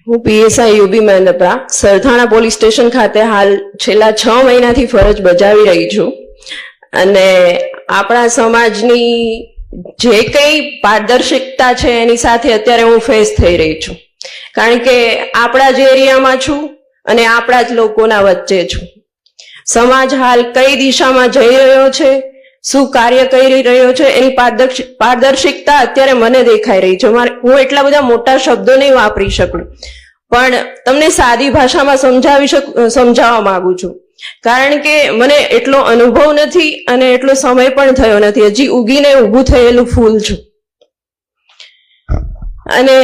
હું PSI UB Mahendrapara Sarthana police station ખાતે હાલ છેલ્લા 6 મહિનાથી ફરજ બજાવી રહી છું અને આપણા સમાજની જે કંઈ પારદર્શિકતા છે એની સાથે અત્યારે હું ફેસ થઈ રહી છું, કારણ કે આપણા જ એરિયામાં છું અને આપણા જ લોકોના વચ્ચે છું. સમાજ હાલ કઈ દિશામાં જઈ રહ્યો છે, શું કાર્ય કરી રહ્યો છે એની પારદર્શિકતા અત્યારે મને દેખાઈ રહી છે. હું એટલા બધા મોટા શબ્દો નહીં વાપરી શકું, પણ તમને સાદી ભાષામાં સમજાવવા માંગુ છું, કારણ કે મને એટલો અનુભવ નથી અને એટલો સમય પણ થયો નથી. હજી ઉગીને ઊભું થયેલું ફૂલ છું. અને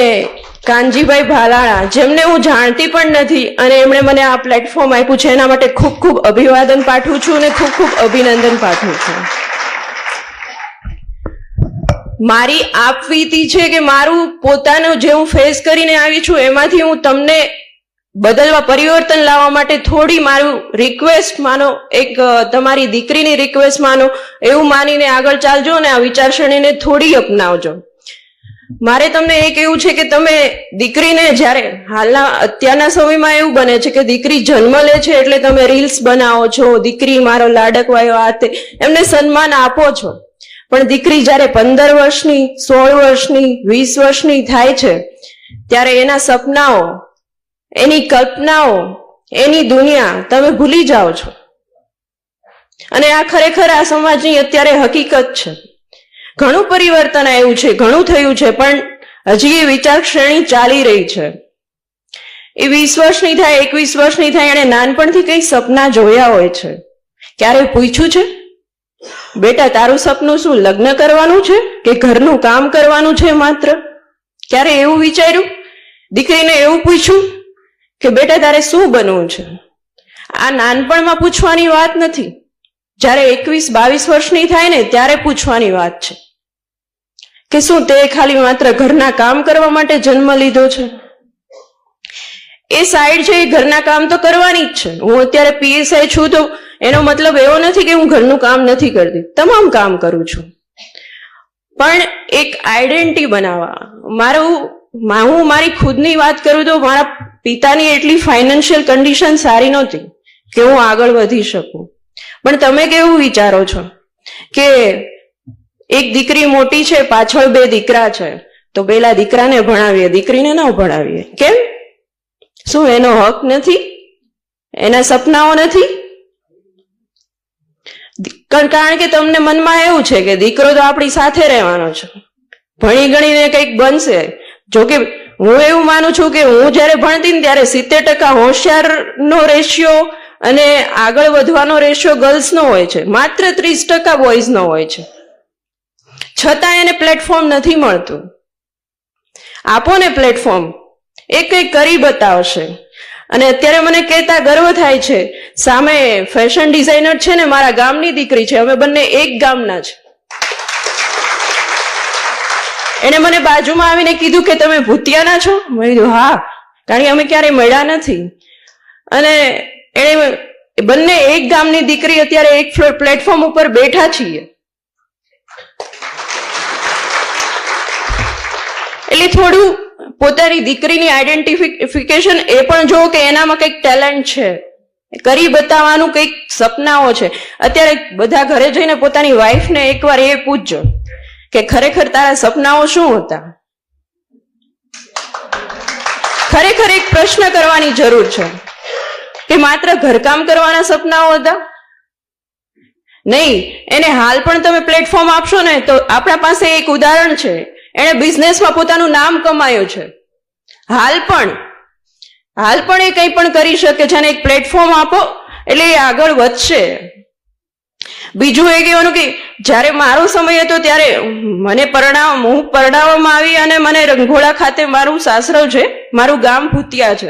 કાનજીભાઈ ભાલાળા, જેમને હું જાણતી પણ નથી અને એમણે મને આ પ્લેટફોર્મ આપ્યું છે, એના માટે ખૂબ ખૂબ અભિવાદન પાઠવું છું અને ખૂબ ખૂબ અભિનંદન પાઠવું છું. મારી આપવીતી છે કે મારું પોતાનું જે હું ફેસ કરીને આવી છું એમાંથી હું તમને બદલવા, પરિવર્તન લાવવા માટે થોડી મારું રિક્વેસ્ટ માનો, એક તમારી દીકરીની રિક્વેસ્ટ માનો, એવું માનીને આગળ ચાલજો અને આ વિચારસરણીને થોડી અપનાવજો. મારે તમને એ કહેવું છે કે તમે દીકરીને, જ્યારે અત્યારના સમયમાં એવું બને છે કે દીકરી જન્મ લે છે એટલે તમે રીલ્સ બનાવો છો, દીકરી મારો લાડકવાયો આ તે, એમને સન્માન આપો છો. પણ દીકરી જ્યારે 15 વર્ષની, 16 વર્ષની, 20 વર્ષની થાય છે ત્યારે એના સપનાઓ, એની કલ્પનાઓ, એની દુનિયા તમે ભૂલી જાઓ છો. અને આ ખરેખર આ સમાજની અત્યારે હકીકત છે. ઘણું પરિવર્તન આવ્યું છે, ઘણું થયું છે, પણ હજી એ વિચારશ્રેણી ચાલી રહી છે. એ 20 વર્ષની થાય, 21 વર્ષની થાય, એને નાનપણથી કઈ સપના જોયા હોય છે. ક્યારે પૂછ્યું છે, બેટા તારું સપનું શું લગ્ન કરવાનું છે કે ઘરનું કામ કરવાનું છે માત્ર? ક્યારે એવું વિચાર્યું? દીકરીને એવું પૂછ્યું કે બેટા તારે શું બનવું છે? આ નાનપણમાં પૂછવાની વાત નથી, જ્યારે 21-22 વર્ષની થાય ને ત્યારે પૂછવાની વાત છે કે શું તે ખાલી માત્ર ઘરના કામ કરવા માટે જન્મ લીધો છે? એ સાઈડ છે, એ ઘરના કામ તો કરવાની જ છે. હું અત્યારે પીએસઆઈ છું તો એનો મતલબ એવો નથી કે હું ઘરનું કામ નથી કરતી, તમામ કામ કરું છું. પણ એક આઈડેન્ટિટી બનાવવા, હું મારી ખુદની વાત કરું તો મારા પિતાની એટલી ફાઇનાન્શિયલ કન્ડિશન સારી નહોતી કે હું આગળ વધી શકું. પણ તમે કેવું વિચારો છો કે એક દીકરી મોટી છે, પાછળ 2 દીકરા છે, તો પેલા દીકરાને ભણાવીએ, દીકરીને ન ભણાવીએ? કેમ? શું એનો હક નથી? એના સપનાઓ નથી? કારણ કે તમને મનમાં એવું છે કે દીકરો તો આપણી સાથે રહેવાનો છે, ભણી ગણીને કંઈક બનશે. જોકે હું એવું માનું છું કે હું જ્યારે ભણતી ને ત્યારે 70% હોશિયારનો રેશિયો અને આગળ વધવાનો રેશિયો ગર્લ્સનો હોય છે, માત્ર 30% બોયઝનો હોય છે. છતાં એને પ્લેટફોર્મ નથી મળતું. આપો ને પ્લેટફોર્મ, એ કંઈક કરી બતાવશે. અને અત્યારે મને કહેતા ગર્વ થાય છે, સામે ફેશન ડિઝાઇનર છે ને મારા ગામની દીકરી છે, અમે બંને એક ગામના છે. એને મને બાજુમાં આવીને કીધું કે તમે ભૂતિયાના છો? મેં કીધું હા, કારણ કે અમે ક્યારેય મળ્યા નથી. અને એને બંને એક ગામની દીકરી અત્યારે એક પ્લેટફોર્મ ઉપર બેઠા છીએ. એટલે થોડું પોતાની દીકરીની આઈડેન્ટિફિકેશન એ પણ જો કે એનામાં કંઈક ટેલેન્ટ છે, કરી બતાવવાનું કંઈક સપનાઓ છે. અત્યારે બધા ઘરે જઈને પોતાની વાઈફને એકવાર એ પૂછજો કે ખરેખર તારા સપનાઓ શું હતા? ખરેખર એક પ્રશ્ન કરવાની જરૂર છે કે માત્ર ઘરકામ કરવાના સપનાઓ હતા? નહીં. એને હાલ પણ તમે પ્લેટફોર્મ આપશો ને તો આપણા પાસે એક ઉદાહરણ છે, એણે બિઝનેસમાં પોતાનું નામ કમાયું છે. હાલ પણ એ કંઈ પણ કરી શકે છે અને એક પ્લેટફોર્મ આપો એટલે એ આગળ વધશે. બીજું એ કહેવાનું કે જ્યારે મારો સમય હતો ત્યારે હું પરણાવવામાં આવી અને મને રંઘોળા ખાતે, મારું સાસરો છે, મારું ગામ ભૂતિયા છે,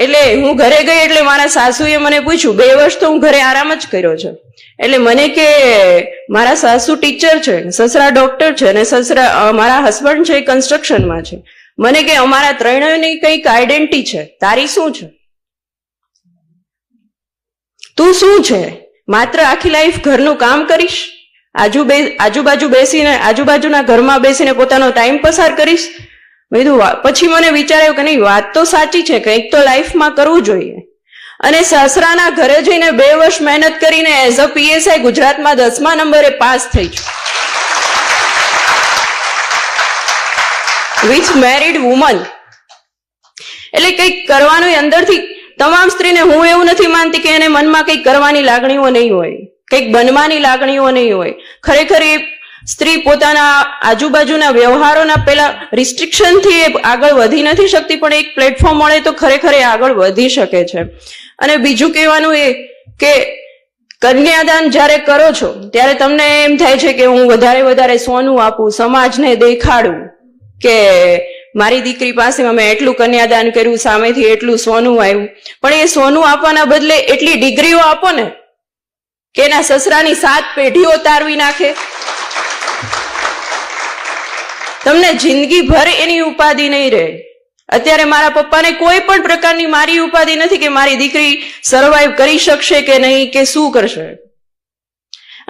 એટલે હું ઘરે ગઈ એટલે મારા સાસુએ મને પૂછ્યું, 2 વર્ષ તો હું ઘરે આરામ જ કર્યો છે. એટલે મને કે મારા સાસુ ટીચર છે, સસરા ડોક્ટર છે અને મારા હસબન્ડ છે કન્સ્ટ્રક્શનમાં છે. મને કે અમારા ત્રણેયની કંઈક આઈડેન્ટિટી છે, તારી શું છે? તું શું છે? માત્ર આખી લાઈફ ઘરનું કામ કરીશ, આજુબાજુના ઘરમાં બેસીને પોતાનો ટાઈમ પસાર કરીશ? મેં કીધું પછી મને વિચાર્યું કે નહીં, વાત તો સાચી છે, કંઈક તો લાઈફમાં કરવું જોઈએ. અને સાસરાના ઘરે જઈને 2 વર્ષ મહેનત કરીને એઝ અ PSI ગુજરાતમાં 10મા નંબરે પાસ થઈ છું, વિથ મેરિડ વુમન. એટલે કંઈક કરવાનું અંદરથી તમામ સ્ત્રીને, હું એવું નથી માનતી કે એને મનમાં કંઈક કરવાની લાગણીઓ નહીં હોય, કંઈક બનવાની લાગણીઓ નહીં હોય. ખરેખર એ સ્ત્રી પોતાના આજુબાજુના વ્યવહારોના પેલા રિસ્ટ્રિક્શનથી એ આગળ વધી નથી શકતી, પણ એક પ્લેટફોર્મ મળે તો ખરેખર એ આગળ વધી શકે છે. અને બીજું કહેવાનું એ કે કન્યાદાન જ્યારે કરો છો ત્યારે તમને એમ થાય છે કે હું વધારે સોનું આપું, સમાજને દેખાડું કે મારી દીકરી પાસે અમે એટલું કન્યાદાન કર્યું, સામેથી એટલું સોનું આવ્યું. પણ એ સોનું આપવાના બદલે એટલી ડિગ્રીઓ આપો ને કે એના સસરાની 7 પેઢીઓ તારવી નાખે. તમને જિંદગીભર એની ઉપાધિ નહીં રહે. અત્યારે મારા પપ્પાને કોઈ પણ પ્રકારની મારી ઉપાધિ નથી કે મારી દીકરી સર્વાઈવ કરી શકશે કે નહીં, કે શું કરશે.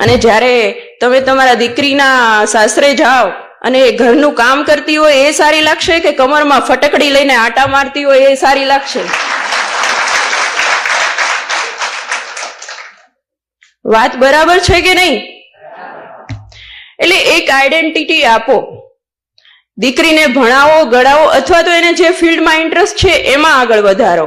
અને જ્યારે તમે તમારા દીકરીના સાસરે જાઓ અને એ ઘરનું કામ કરતી હોય એ સારી લાગશે, કે કમરમાં ફટકડી લઈને આટા મારતી હોય એ સારી લાગશે? વાત બરાબર છે કે નહીં? એટલે એક આઈડેન્ટિટી આપો, દીકરીને ભણાવો, ગળાવો, અથવા તો એને જે ફિલ્ડમાં ઇન્ટરેસ્ટ છે એમાં આગળ વધારો.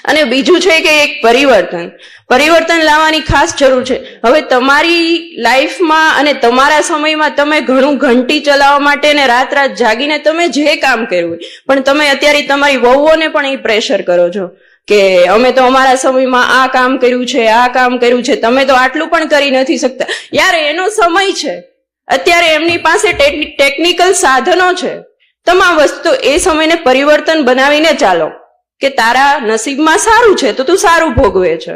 અને બીજું છે કે એક પરિવર્તન લાવવાની ખાસ જરૂર છે. હવે તમારી લાઈફમાં અને તમારા સમયમાં તમે ઘણું ઘંટી ચલાવવા માટે ને રાત જાગીને તમે જે કામ કર્યું હોય, પણ તમે અત્યારે તમારી વહુઓને પણ એ પ્રેશર કરો છો કે અમે તો અમારા સમયમાં આ કામ કર્યું છે, આ કામ કર્યું છે, તમે તો આટલું પણ કરી નથી શકતા. યાર, એનો સમય છે, અત્યારે એમની પાસે ટેકનિકલ સાધનો છે. તમામ વસ્તુ એ સમયને પરિવર્તન બનાવીને ચાલો કે તારા નસીબમાં સારું છે તો તું સારું ભોગવે છે.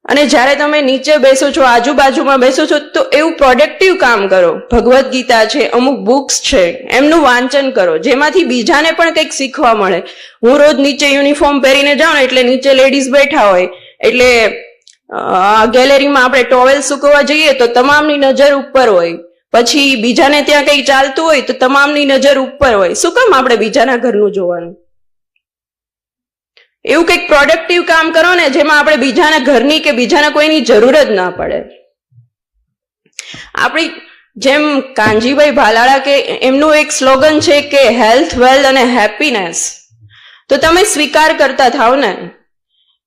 અને જ્યારે તમે નીચે બેસો છો, આજુબાજુમાં બેસો છો, તો એવું પ્રોડક્ટિવ કામ કરો. ભગવદ્ ગીતા છે, અમુક બુક્સ છે, એમનું વાંચન કરો, જેમાંથી બીજાને પણ કંઈક શીખવા મળે. હું રોજ નીચે યુનિફોર્મ પહેરીને જાઉં ને, એટલે નીચે લેડીઝ બેઠા હોય, એટલે ગેલેરીમાં આપણે ટોવેલ સૂકવવા જઈએ તો તમામની નજર ઉપર હોય, પછી બીજાને ત્યાં કંઈ ચાલતું હોય તો તમામની નજર ઉપર હોય. શું કામ આપણે બીજાના ઘરનું જોવાનું? એવું કંઈક પ્રોડક્ટિવ કામ કરો ને જેમાં આપણે બીજાના ઘરની કે બીજાના કોઈની જરૂર જ ના પડે. આપણી જેમ કાનજીભાઈ ભાલાળા કે એમનું એક સ્લોગન છે કે હેલ્થ, વેલ્થ અને હેપીનેસ. તો તમે સ્વીકાર કરતા થાવ ને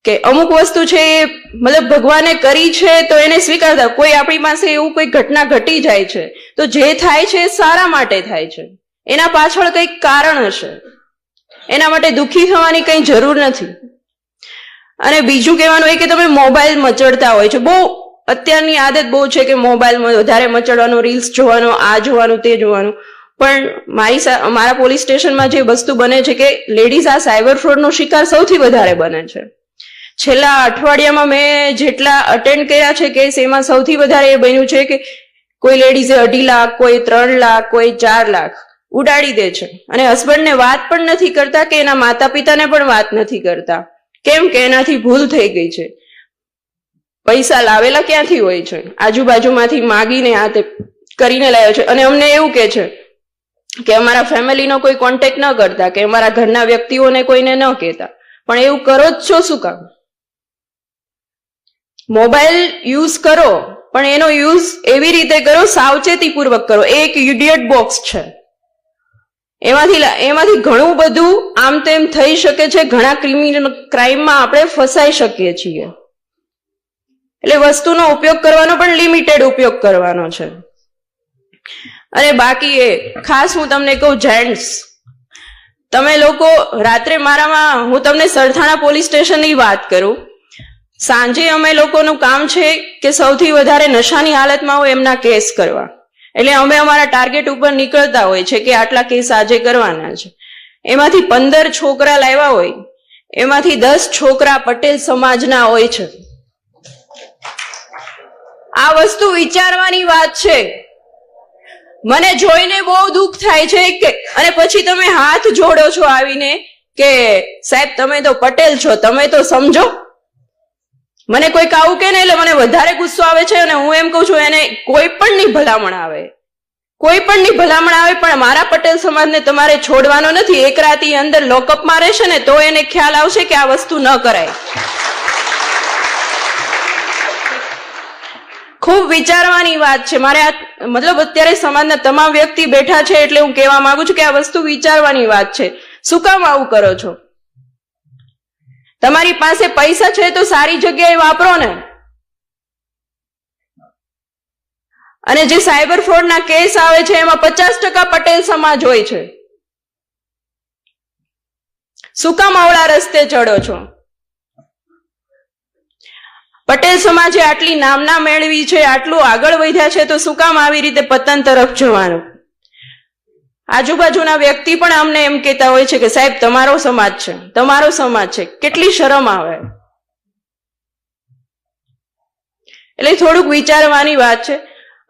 કે અમુક વસ્તુ છે એ મતલબ ભગવાને કરી છે તો એને સ્વીકારતા. કોઈ આપણી પાસે એવું કોઈ ઘટના ઘટી જાય છે તો જે થાય છે એ સારા માટે થાય છે, એના પાછળ કંઈક કારણ હશે, એના માટે દુઃખી થવાની કંઈ જરૂર નથી. અને બીજું કહેવાનું એ કે તમે મોબાઈલ મચડતા હોય છે, બહુ અત્યારની આદત બહુ છે કે મોબાઈલમાં વધારે મચડવાનું, રીલ્સ જોવાનું, આ જોવાનું, તે જોવાનું. પણ મારા પોલીસ સ્ટેશનમાં જે વસ્તુ બને છે કે લેડીઝ આ સાયબર ફ્રોડનો શિકાર સૌથી વધારે બને છે. છેલ્લા અઠવાડિયામાં મેં જેટલા અટેન્ડ કર્યા છે કેસ, એમાં સૌથી વધારે એ બન્યું છે કે કોઈ લેડીઝે 2.5 લાખ, કોઈ 3 લાખ, કોઈ 4 લાખ ઉડાડી દે છે. અને હસબન્ડને વાત પણ નથી કરતા કે એના માતા પિતાને પણ વાત નથી કરતા. કેમ કે એનાથી ભૂલ થઈ ગઈ છે. પૈસા લાવેલા ક્યાંથી હોય છે? આજુબાજુમાંથી માગીને આ તે કરીને લાવ્યો છે. અને અમને એવું કે છે કે અમારા ફેમિલીનો કોઈ કોન્ટેક્ટ ન કરતા, કે અમારા ઘરના વ્યક્તિઓને કોઈને ન કહેતા. પણ એવું કરો જ છો શું કામ? મોબાઈલ યુઝ કરો, પણ એનો યુઝ એવી રીતે કરો, સાવચેતીપૂર્વક કરો. એક ઇડિયટ બોક્સ છે, એમાંથી ઘણું બધું આમ તેમ થઈ શકે છે. ઘણા ક્રાઇમમાં આપણે ફસાઈ શકીએ છીએ. એટલે વસ્તુનો ઉપયોગ કરવાનો પણ લિમિટેડ ઉપયોગ કરવાનો છે. અને બાકી એ ખાસ હું તમને કહું, જેન્ટ્સ, તમે લોકો રાત્રે હું તમને સરથાણા પોલીસ સ્ટેશનની વાત કરું. સાંજે અમે લોકોનું કામ છે કે સૌથી વધારે નશાની હાલતમાં હોય એમના કેસ કરવા. એટલે અમે અમારા ટાર્ગેટ ઉપર નીકળતા હોય છે કે આટલા કેસ આજે કરવાના છે. એમાંથી 15 છોકરા લાવ્યા હોય, એમાંથી 10 છોકરા પટેલ સમાજના હોય છે. આ વસ્તુ વિચારવાની વાત છે. મને જોઈને બહુ દુઃખ થાય છે કે, અને પછી તમે હાથ જોડો છો આવીને કે સાહેબ તમે તો પટેલ છો, તમે તો સમજો. મને કોઈક આવું કે ને એટલે મને વધારે ગુસ્સો આવે છે. અને હું એમ કહું છું એને કોઈ પણ ની ભલામણ આવે. કોઈ પણની ભલામણ આવે પણ મારા પટેલ સમાજને તમારે છોડવાનો નથી. એક રાતી અંદર લોકઅપમાં રહેશે ને તો એને ખ્યાલ આવશે કે આ વસ્તુ ન કરાય. ખૂબ વિચારવાની વાત છે. મારે આ મતલબ અત્યારે સમાજના તમામ વ્યક્તિ બેઠા છે એટલે હું કહેવા માંગુ છું કે આ વસ્તુ વિચારવાની વાત છે. શું કામ આવું કરો છો? તમારી પાસે પૈસા છે તો સારી જગ્યાએ વાપરો ને. અને જે સાયબર ફ્રોડના કેસ આવે છે એમાં 50% પટેલ સમાજ હોય છે. શું કામ અવળા રસ્તે ચડો છો? પટેલ સમાજે આટલી નામના મેળવી છે, આટલું આગળ વધ્યા છે, તો શું કામ આવી રીતે પતન તરફ જવાનું? આજુબાજુના વ્યક્તિ પણ અમને એમ કહેતા હોય છે કે સાહેબ તમારો સમાજ છે, તમારો સમાજ છે. કેટલી શરમ આવે. એટલે થોડુંક વિચારવાની વાત છે.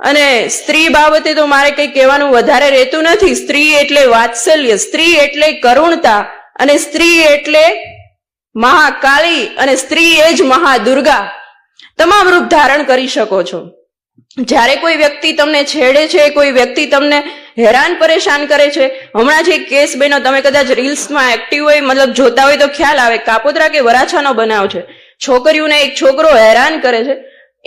અને સ્ત્રી બાબતે તો મારે કંઈ કહેવાનું વધારે રહેતું નથી. સ્ત્રી એટલે વાત્સલ્ય, સ્ત્રી એટલે કરુણતા, અને સ્ત્રી એટલે મહાકાળી, અને સ્ત્રી એ જ મહાદુર્ગા. તમામ રૂપ ધારણ કરી શકો છો. જ્યારે કોઈ વ્યક્તિ તમને છેડે છે, કોઈ વ્યક્તિ તમને હેરાન પરેશાન કરે છે, હમણાં જે કેસ બન્યો, તમે કદાચ રીલ્સમાં એક્ટિવ હોય, મતલબ જોતા હોય તો ખ્યાલ આવે, કાપોદ્રા કે વરાછાનો બનાવ છે. છોકરીઓને એક છોકરો હેરાન કરે છે,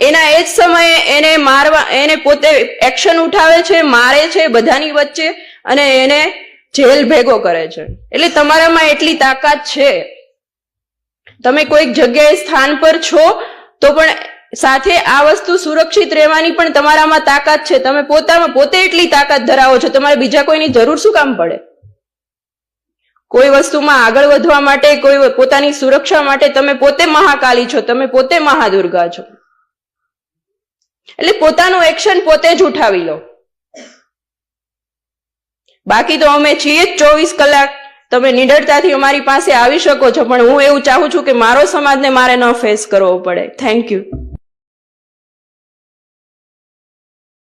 એના એ જ સમયે એને મારવા, એને પોતે એક્શન ઉઠાવે છે, મારે છે બધાની વચ્ચે, અને એને જેલ ભેગો કરે છે. એટલે તમારામાં એટલી તાકાત છે. તમે કોઈક જગ્યાએ સ્થાન પર છો તો પણ સાથે આ વસ્તુ સુરક્ષિત રહેવાની પણ તમારામાં તાકાત છે. તમે પોતે એટલી તાકાત ધરાવો છો, તમારે બીજા કોઈની જરૂર શું કામ પડે? કોઈ વસ્તુમાં આગળ વધવા માટે, કોઈ પોતાની સુરક્ષા માટે તમે પોતે મહાકાળી છો, તમે પોતે મહાદુર્ગા છો. એટલે પોતાનું એક્શન પોતે જ ઉઠાવી લો. બાકી તો અમે છીએ જ 24 કલાક. તમે નિડરતાથી અમારી પાસે આવી શકો છો, પણ હું એવું ચાહું છું કે મારો સમાજને મારે ન ફેસ કરવો પડે. Thank you.